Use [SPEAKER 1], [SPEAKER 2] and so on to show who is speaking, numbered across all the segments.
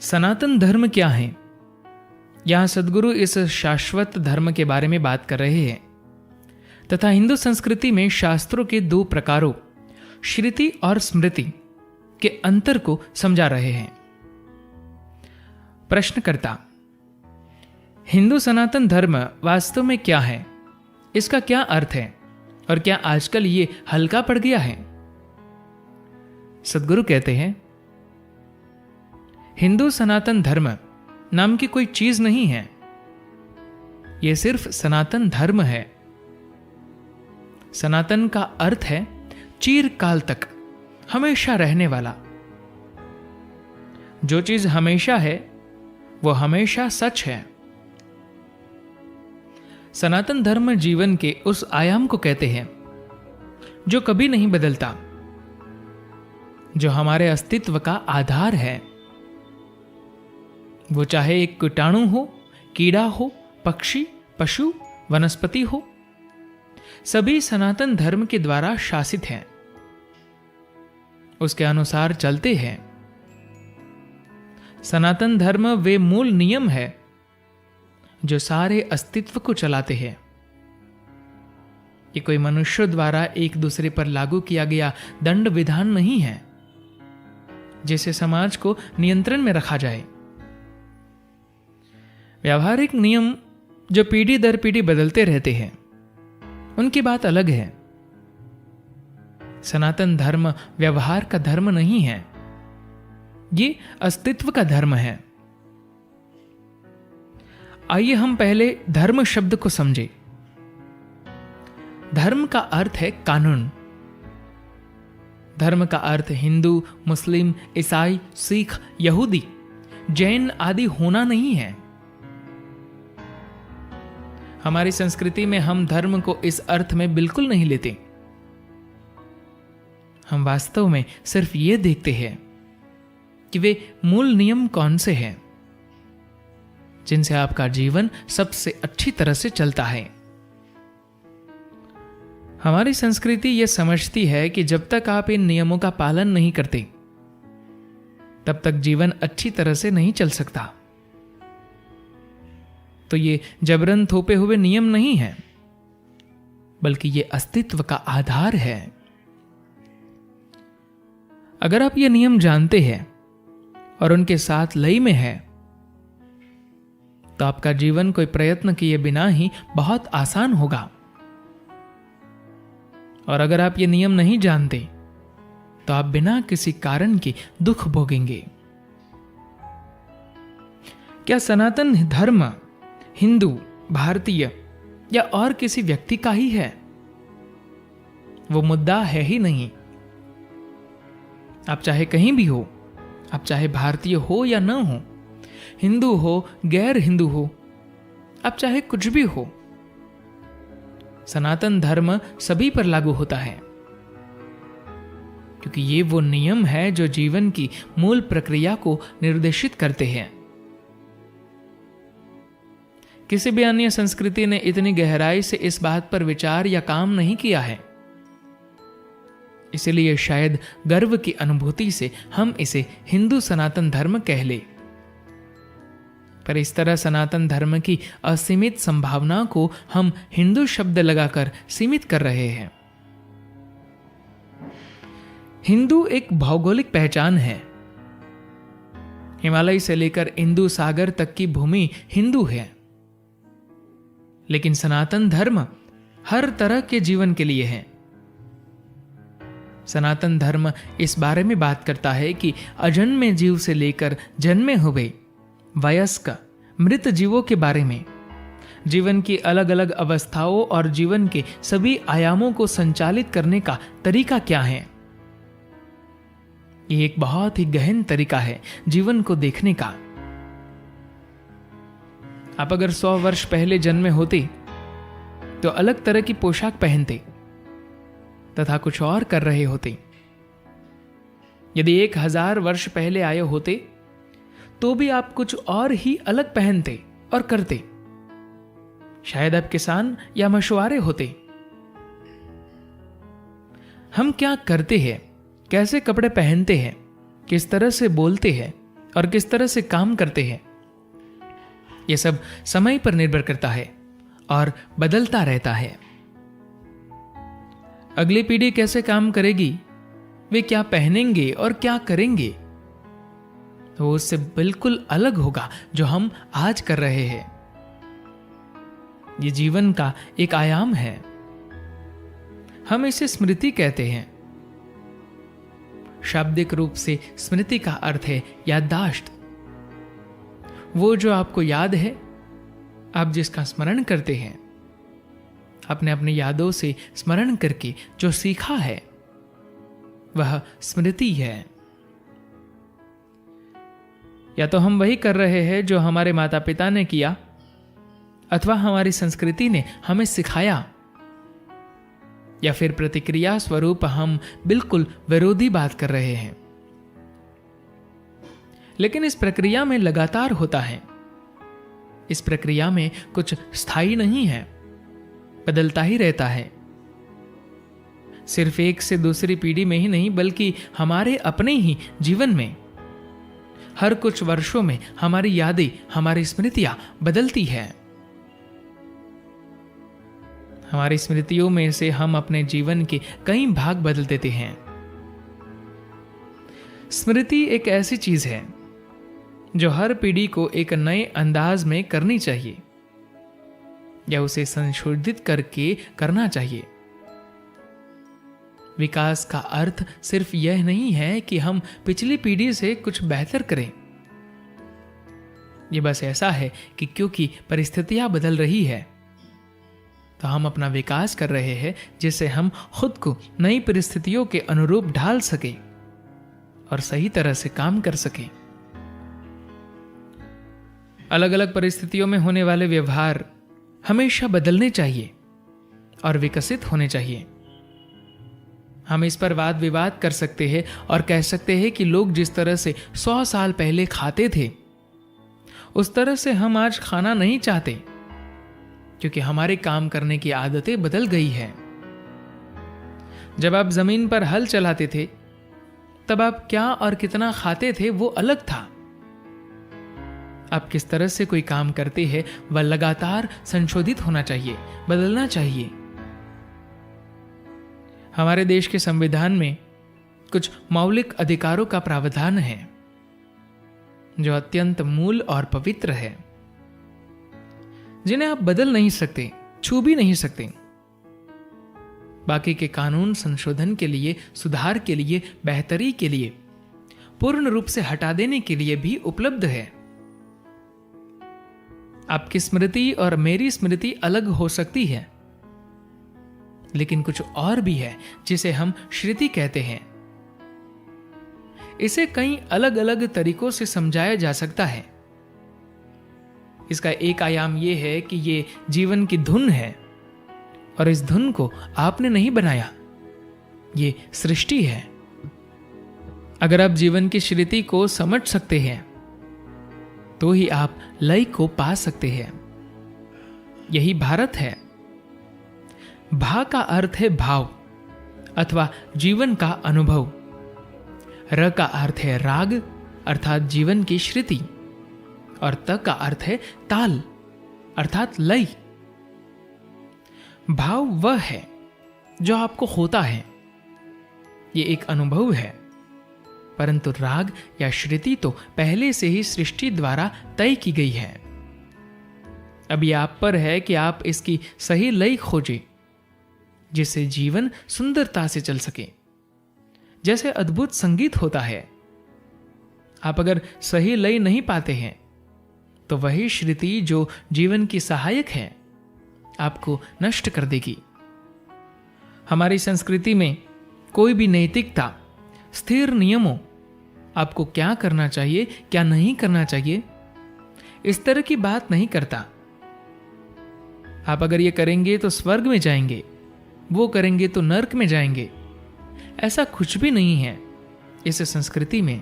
[SPEAKER 1] सनातन धर्म क्या है? यहां सद्गुरु इस शाश्वत धर्म के बारे में बात कर रहे हैं तथा हिंदू संस्कृति में शास्त्रों के दो प्रकारों श्रुति और स्मृति के अंतर को समझा रहे हैं। प्रश्नकर्ता, हिंदू सनातन धर्म वास्तव में क्या है? इसका क्या अर्थ है और क्या आजकल ये हल्का पड़ गया है? सद्गुरु कहते हैं, हिंदू सनातन धर्म नाम की कोई चीज नहीं है, यह सिर्फ सनातन धर्म है। सनातन का अर्थ है चिरकाल तक, हमेशा रहने वाला। जो चीज हमेशा है वो हमेशा सच है। सनातन धर्म जीवन के उस आयाम को कहते हैं जो कभी नहीं बदलता, जो हमारे अस्तित्व का आधार है। वो चाहे एक कीटाणु हो, कीड़ा हो, पक्षी, पशु, वनस्पति हो, सभी सनातन धर्म के द्वारा शासित हैं, उसके अनुसार चलते हैं। सनातन धर्म वे मूल नियम है जो सारे अस्तित्व को चलाते हैं। ये कोई मनुष्य द्वारा एक दूसरे पर लागू किया गया दंड विधान नहीं है जिसे समाज को नियंत्रण में रखा जाए। व्यावहारिक नियम जो पीढ़ी दर पीढ़ी बदलते रहते हैं, उनकी बात अलग है। सनातन धर्म व्यवहार का धर्म नहीं है, ये अस्तित्व का धर्म है। आइए हम पहले धर्म शब्द को समझें। धर्म का अर्थ है कानून। धर्म का अर्थ हिंदू, मुस्लिम, ईसाई, सिख, यहूदी, जैन आदि होना नहीं है। हमारी संस्कृति में हम धर्म को इस अर्थ में बिल्कुल नहीं लेते। हम वास्तव में सिर्फ ये देखते हैं कि वे मूल नियम कौन से हैं जिनसे आपका जीवन सबसे अच्छी तरह से चलता है। हमारी संस्कृति यह समझती है कि जब तक आप इन नियमों का पालन नहीं करते, तब तक जीवन अच्छी तरह से नहीं चल सकता। तो ये जबरन थोपे हुए नियम नहीं है, बल्कि ये अस्तित्व का आधार है। अगर आप ये नियम जानते हैं और उनके साथ लय में है, तो आपका जीवन कोई प्रयत्न किए बिना ही बहुत आसान होगा। और अगर आप ये नियम नहीं जानते, तो आप बिना किसी कारण के दुख भोगेंगे। क्या सनातन धर्म हिंदू, भारतीय या और किसी व्यक्ति का ही है? वो मुद्दा है ही नहीं। आप चाहे कहीं भी हो, आप चाहे भारतीय हो या न हो, हिंदू हो, गैर हिंदू हो, आप चाहे कुछ भी हो, सनातन धर्म सभी पर लागू होता है, क्योंकि ये वो नियम है जो जीवन की मूल प्रक्रिया को निर्देशित करते हैं। किसी भी अन्य संस्कृति ने इतनी गहराई से इस बात पर विचार या काम नहीं किया है। इसलिए शायद गर्व की अनुभूति से हम इसे हिंदू सनातन धर्म कह ले। पर इस तरह सनातन धर्म की असीमित संभावना को हम हिंदू शब्द लगाकर सीमित कर रहे हैं। हिंदू एक भौगोलिक पहचान है। हिमालय से लेकर इंदु सागर तक की भूमि हिंदू है, लेकिन सनातन धर्म हर तरह के जीवन के लिए है। सनातन धर्म इस बारे में बात करता है कि अजन्मे जीव से लेकर जन्मे हुए वयस्क मृत जीवों के बारे में, जीवन की अलग अलग अवस्थाओं और जीवन के सभी आयामों को संचालित करने का तरीका क्या है। यह एक बहुत ही गहन तरीका है जीवन को देखने का। आप अगर 100 वर्ष पहले जन्मे होते तो अलग तरह की पोशाक पहनते तथा कुछ और कर रहे होते। यदि 1000 वर्ष पहले आए होते तो भी आप कुछ और ही अलग पहनते और करते। शायद आप किसान या मछुआरे होते। हम क्या करते हैं, कैसे कपड़े पहनते हैं, किस तरह से बोलते हैं और किस तरह से काम करते हैं, यह सब समय पर निर्भर करता है और बदलता रहता है। अगली पीढ़ी कैसे काम करेगी, वे क्या पहनेंगे और क्या करेंगे, वो उससे बिल्कुल अलग होगा जो हम आज कर रहे हैं। ये जीवन का एक आयाम है। हम इसे स्मृति कहते हैं। शाब्दिक रूप से स्मृति का अर्थ है याददाश्त। वो जो आपको याद है, आप जिसका स्मरण करते हैं, अपने अपने यादों से स्मरण करके जो सीखा है, वह स्मृति है। या तो हम वही कर रहे हैं जो हमारे माता पिता ने किया, अथवा हमारी संस्कृति ने हमें सिखाया, या फिर प्रतिक्रिया स्वरूप हम बिल्कुल विरोधी बात कर रहे हैं। लेकिन इस प्रक्रिया में लगातार होता है। इस प्रक्रिया में कुछ स्थायी नहीं है, बदलता ही रहता है। सिर्फ एक से दूसरी पीढ़ी में ही नहीं, बल्कि हमारे अपने ही जीवन में हर कुछ वर्षों में हमारी यादें, हमारी स्मृतियां बदलती है। हमारी स्मृतियों में से हम अपने जीवन के कई भाग बदल देते हैं। स्मृति एक ऐसी चीज है जो हर पीढ़ी को एक नए अंदाज में करनी चाहिए या उसे संशोधित करके करना चाहिए। विकास का अर्थ सिर्फ यह नहीं है कि हम पिछली पीढ़ी से कुछ बेहतर करें। यह बस ऐसा है कि क्योंकि परिस्थितियां बदल रही है, तो हम अपना विकास कर रहे हैं, जिससे हम खुद को नई परिस्थितियों के अनुरूप ढाल सके और सही तरह से काम कर सके। अलग अलग परिस्थितियों में होने वाले व्यवहार हमेशा बदलने चाहिए और विकसित होने चाहिए। हम इस पर वाद विवाद कर सकते हैं और कह सकते हैं कि लोग जिस तरह से 100 साल पहले खाते थे, उस तरह से हम आज खाना नहीं चाहते, क्योंकि हमारे काम करने की आदतें बदल गई है। जब आप जमीन पर हल चलाते थे, तब आप क्या और कितना खाते थे वो अलग था। आप किस तरह से कोई काम करते हैं वह लगातार संशोधित होना चाहिए, बदलना चाहिए। हमारे देश के संविधान में कुछ मौलिक अधिकारों का प्रावधान है जो अत्यंत मूल और पवित्र है, जिन्हें आप बदल नहीं सकते, छू भी नहीं सकते। बाकी के कानून संशोधन के लिए, सुधार के लिए, बेहतरी के लिए, पूर्ण रूप से हटा देने के लिए भी उपलब्ध है। आपकी स्मृति और मेरी स्मृति अलग हो सकती है, लेकिन कुछ और भी है जिसे हम श्रुति कहते हैं। इसे कई अलग अलग तरीकों से समझाया जा सकता है। इसका एक आयाम यह है कि यह जीवन की धुन है और इस धुन को आपने नहीं बनाया, यह सृष्टि है। अगर आप जीवन की श्रुति को समझ सकते हैं तो ही आप लय को पा सकते हैं। यही भारत है। भा का अर्थ है भाव अथवा जीवन का अनुभव। र का अर्थ है राग अर्थात जीवन की श्रुति, और त का अर्थ है ताल अर्थात लय। भाव वह है जो आपको होता है, ये एक अनुभव है, परंतु राग या श्रुति तो पहले से ही सृष्टि द्वारा तय की गई है। अब यह आप पर है कि आप इसकी सही लय खोजें, जिससे जीवन सुंदरता से चल सके। जैसे अद्भुत संगीत होता है, आप अगर सही लय नहीं पाते हैं तो वही श्रुति जो जीवन की सहायक है आपको नष्ट कर देगी। हमारी संस्कृति में कोई भी नैतिकता, स्थिर नियमों, आपको क्या करना चाहिए क्या नहीं करना चाहिए, इस तरह की बात नहीं करता। आप अगर ये करेंगे तो स्वर्ग में जाएंगे, वो करेंगे तो नरक में जाएंगे, ऐसा कुछ भी नहीं है इस संस्कृति में।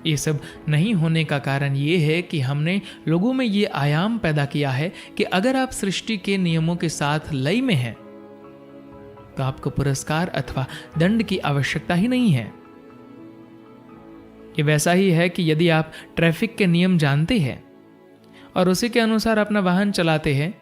[SPEAKER 1] ये सब नहीं होने का कारण ये है कि हमने लोगों में ये आयाम पैदा किया है कि अगर आप सृष्टि के नियमों के साथ लय में हैं तो आपको पुरस्कार अथवा दंड की आवश्यकता ही नहीं है। ये वैसा ही है कि यदि आप ट्रैफिक के नियम जानते हैं और उसी के अनुसार अपना वाहन चलाते हैं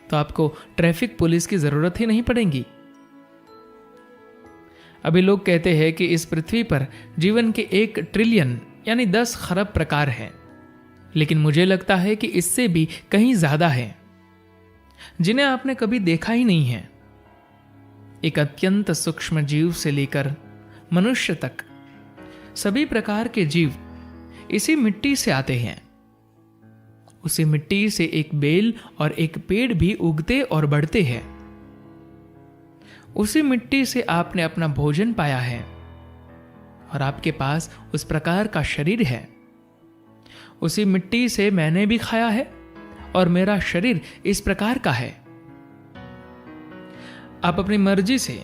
[SPEAKER 1] तो आपको ट्रैफिक पुलिस की जरूरत ही नहीं पड़ेगी। अभी लोग कहते हैं कि इस पृथ्वी पर जीवन के 1 ट्रिलियन यानी 10 खरब प्रकार हैं, लेकिन मुझे लगता है कि इससे भी कहीं ज्यादा है जिन्हें आपने कभी देखा ही नहीं है। एक अत्यंत सूक्ष्म जीव से लेकर मनुष्य तक सभी प्रकार के जीव इसी मिट्टी से आते हैं। उसी मिट्टी से एक बेल और एक पेड़ भी उगते और बढ़ते हैं। उसी मिट्टी से आपने अपना भोजन पाया है और आपके पास उस प्रकार का शरीर है। उसी मिट्टी से मैंने भी खाया है और मेरा शरीर इस प्रकार का है। आप अपनी मर्जी से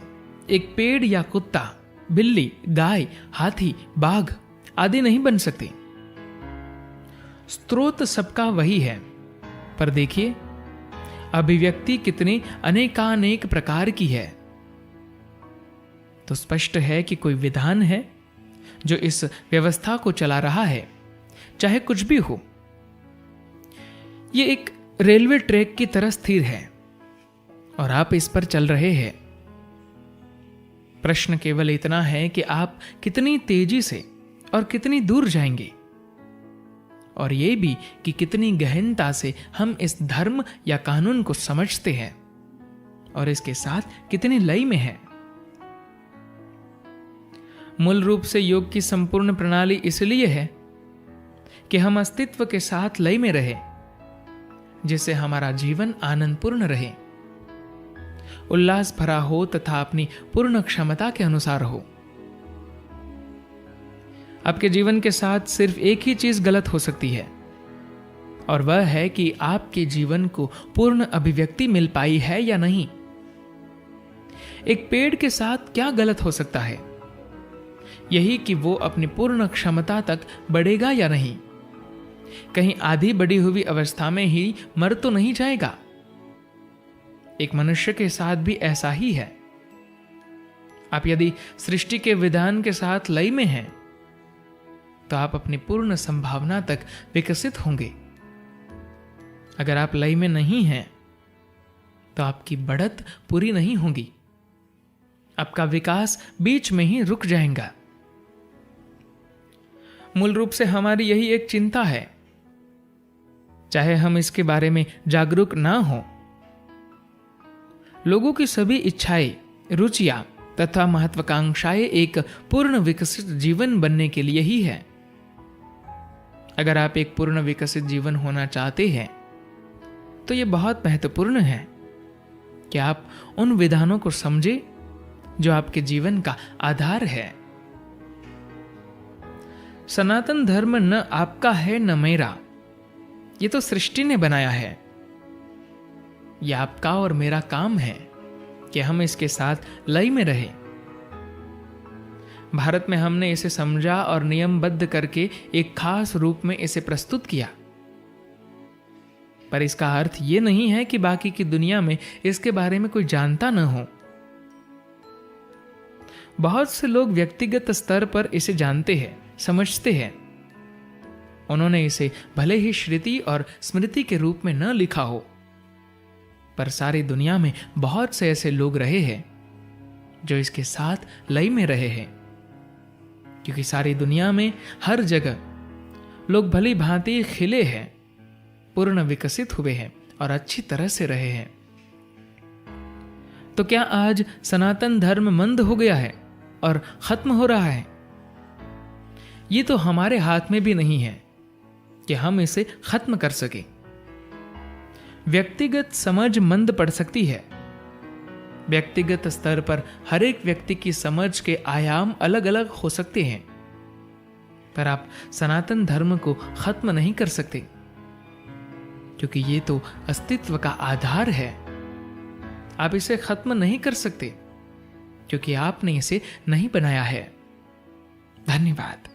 [SPEAKER 1] एक पेड़ या कुत्ता, बिल्ली, गाय, हाथी, बाघ आदि नहीं बन सकते। स्रोत सबका वही है, पर देखिए अभिव्यक्ति कितनी अनेकानेक प्रकार की है। तो स्पष्ट है कि कोई विधान है जो इस व्यवस्था को चला रहा है, चाहे कुछ भी हो। ये एक रेलवे ट्रैक की तरह स्थिर है और आप इस पर चल रहे हैं। प्रश्न केवल इतना है कि आप कितनी तेजी से और कितनी दूर जाएंगे, और यह भी कि कितनी गहनता से हम इस धर्म या कानून को समझते हैं और इसके साथ कितनी लय में है। मूल रूप से योग की संपूर्ण प्रणाली इसलिए है कि हम अस्तित्व के साथ लय में रहे, जिससे हमारा जीवन आनंदपूर्ण रहे, उल्लास भरा हो तथा अपनी पूर्ण क्षमता के अनुसार हो। आपके जीवन के साथ सिर्फ एक ही चीज गलत हो सकती है, और वह है कि आपके जीवन को पूर्ण अभिव्यक्ति मिल पाई है या नहीं। एक पेड़ के साथ क्या गलत हो सकता है? यही कि वो अपनी पूर्ण क्षमता तक बढ़ेगा या नहीं। कहीं आधी बढ़ी हुई अवस्था में ही मर तो नहीं जाएगा। एक मनुष्य के साथ भी ऐसा ही है। आप यदि सृष्टि के विधान के साथ लय में हैं तो आप अपनी पूर्ण संभावना तक विकसित होंगे। अगर आप लय में नहीं हैं तो आपकी बढ़त पूरी नहीं होगी, आपका विकास बीच में ही रुक जाएगा। मूल रूप से हमारी यही एक चिंता है, चाहे हम इसके बारे में जागरूक ना हो। लोगों की सभी इच्छाएं, रुचियां तथा महत्वाकांक्षाएं एक पूर्ण विकसित जीवन बनने के लिए ही है। अगर आप एक पूर्ण विकसित जीवन होना चाहते हैं तो यह बहुत महत्वपूर्ण है कि आप उन विधानों को समझें जो आपके जीवन का आधार है। सनातन धर्म न आपका है न मेरा, ये तो सृष्टि ने बनाया है। यह आपका और मेरा काम है कि हम इसके साथ लय में रहें। भारत में हमने इसे समझा और नियमबद्ध करके एक खास रूप में इसे प्रस्तुत किया, पर इसका अर्थ यह नहीं है कि बाकी की दुनिया में इसके बारे में कोई जानता न हो। बहुत से लोग व्यक्तिगत स्तर पर इसे जानते हैं, समझते हैं। उन्होंने इसे भले ही श्रुति और स्मृति के रूप में न लिखा हो, पर सारी दुनिया में बहुत से ऐसे लोग रहे हैं जो इसके साथ लय में रहे हैं, क्योंकि सारी दुनिया में हर जगह लोग भली भांति खिले हैं, पूर्ण विकसित हुए हैं और अच्छी तरह से रहे हैं। तो क्या आज सनातन धर्म मंद हो गया है और खत्म हो रहा है? ये तो हमारे हाथ में भी नहीं है कि हम इसे खत्म कर सके। व्यक्तिगत समझ मंद पड़ सकती है। व्यक्तिगत स्तर पर हर एक व्यक्ति की समझ के आयाम अलग अलग हो सकते हैं, पर आप सनातन धर्म को खत्म नहीं कर सकते, क्योंकि ये तो अस्तित्व का आधार है। आप इसे खत्म नहीं कर सकते क्योंकि आपने इसे नहीं बनाया है। धन्यवाद।